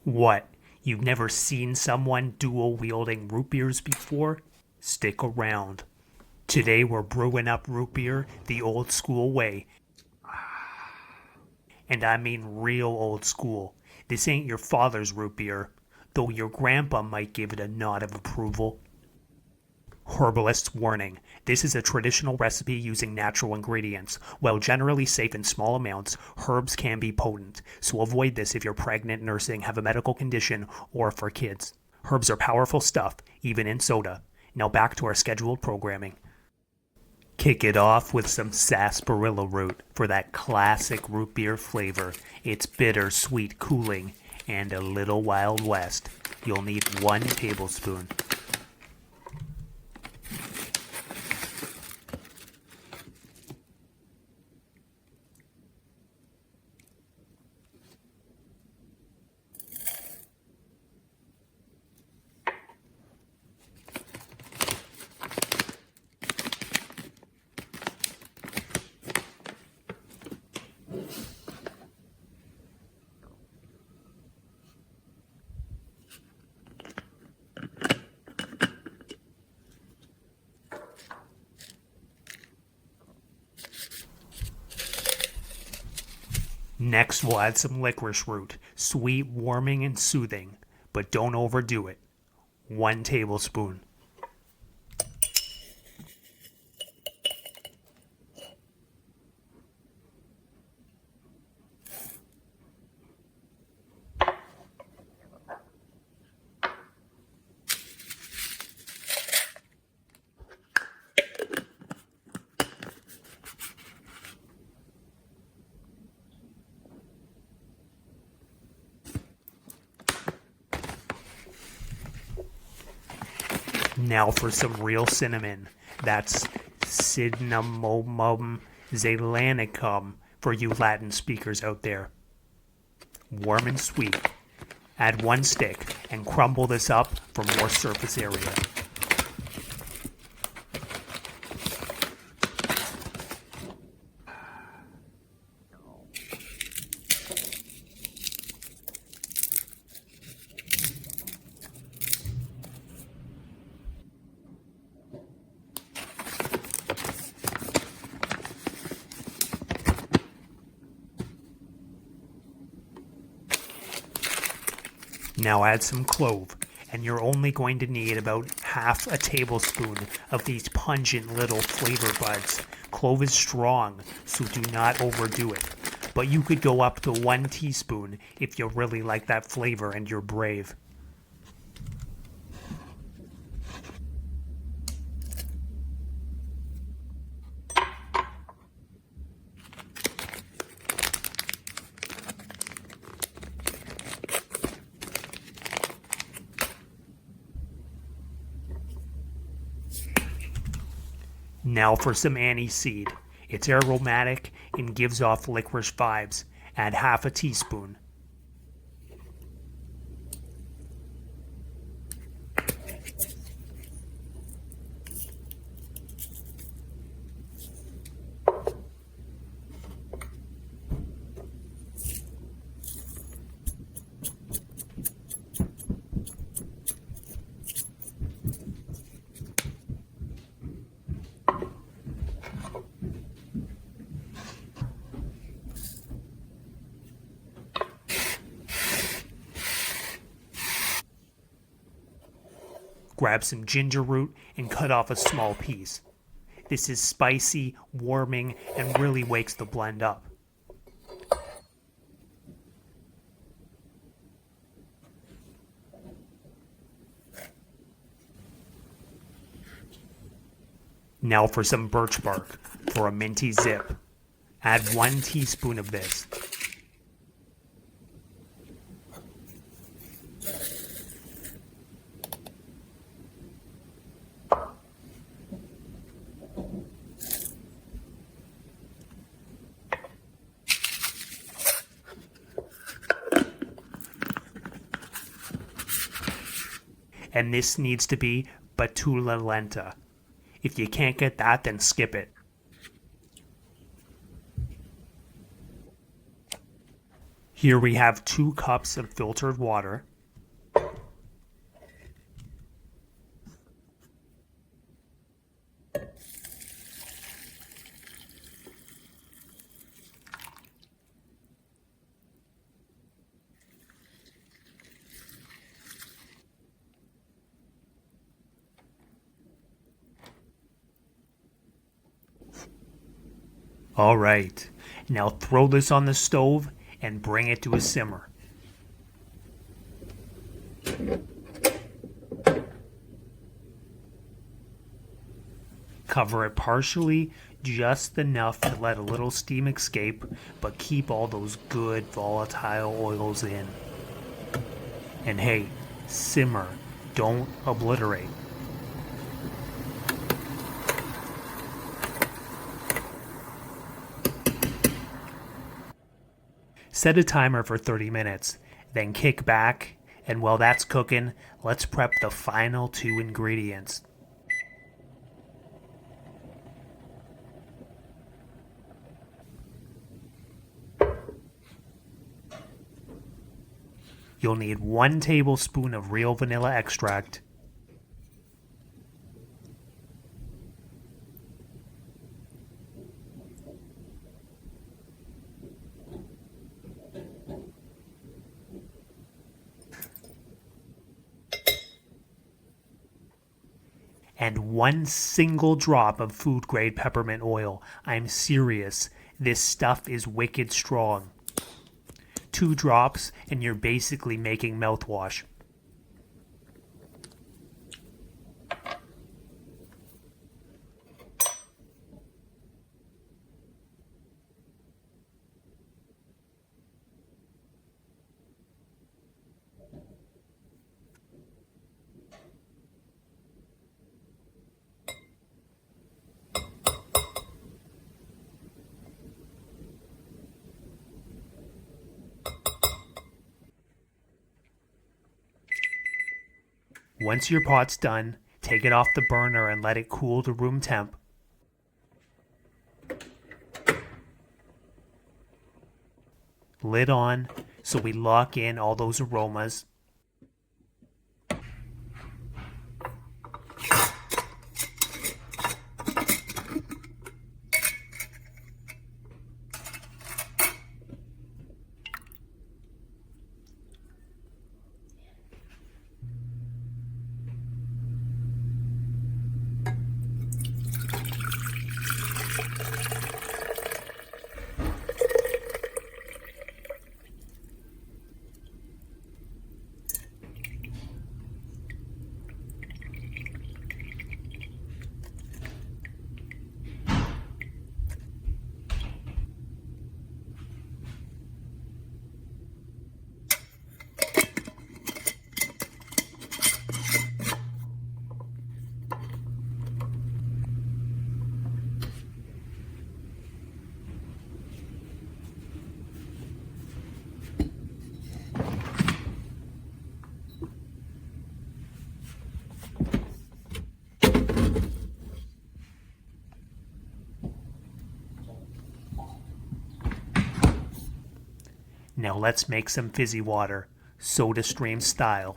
What? You've never seen someone dual-wielding root beers before? Stick around. Today we're brewing up root beer the old school way. And I mean real old school. This ain't your father's root beer, though your grandpa might give it a nod of approval. Herbalist's warning. This is a traditional recipe using natural ingredients. While generally safe in small amounts, herbs can be potent, so avoid this if you're pregnant, nursing, have a medical condition, or for kids. Herbs are powerful stuff, even in soda. Now back to our scheduled programming. Kick it off with some sarsaparilla root for that classic root beer flavor. It's bitter, sweet, cooling, and a little Wild West. You'll need 1 tablespoon. Next, we'll add some licorice root, sweet, warming, and soothing, but don't overdo it. 1 tablespoon. Now for some real cinnamon. That's Cinnamomum zeylanicum for you Latin speakers out there. Warm and sweet. Add 1 stick and crumble this up for more surface area. Now add some clove, and you're only going to need about half a tablespoon of these pungent little flavor buds. Clove is strong, so do not overdo it. But you could go up to 1 teaspoon if you really like that flavor and you're brave. Now for some aniseed. It's aromatic and gives off licorice vibes. Add half a teaspoon. Grab some ginger root and cut off a small piece. This is spicy, warming, and really wakes the blend up. Now for some birch bark for a minty zip. Add 1 teaspoon of this. And this needs to be Batula lenta. If you can't get that, then skip it. Here we have 2 cups of filtered water. All right, now throw this on the stove and bring it to a simmer. Cover it partially, just enough to let a little steam escape, but keep all those good volatile oils in. And hey, simmer, don't obliterate. Set a timer for 30 minutes, then kick back, and while that's cooking, let's prep the final 2 ingredients. You'll need 1 tablespoon of real vanilla extract, and 1 single drop of food grade peppermint oil. I'm serious, this stuff is wicked strong. 2 drops and you're basically making mouthwash. Once your pot's done, take it off the burner and let it cool to room temp. Lid on, so we lock in all those aromas. Now let's make some fizzy water, soda stream style.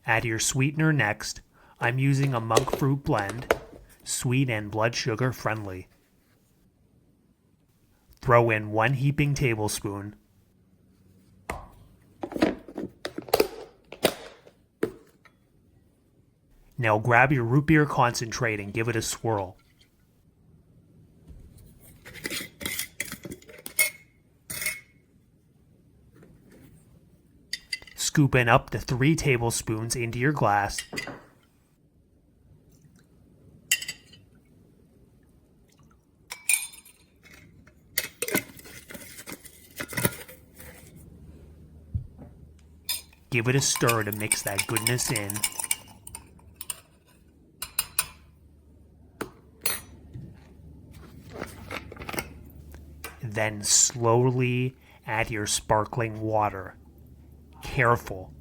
Add your sweetener next. I'm using a monk fruit blend, sweet and blood sugar friendly. Throw in 1 heaping tablespoon. Now grab your root beer concentrate and give it a swirl. Scoop in up to 3 tablespoons into your glass. Give it a stir to mix that goodness in. Then slowly add your sparkling water. Careful.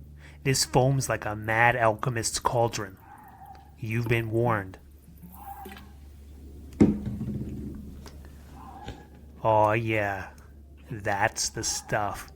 This foams like a mad alchemist's cauldron. You've been warned. Oh yeah, that's the stuff.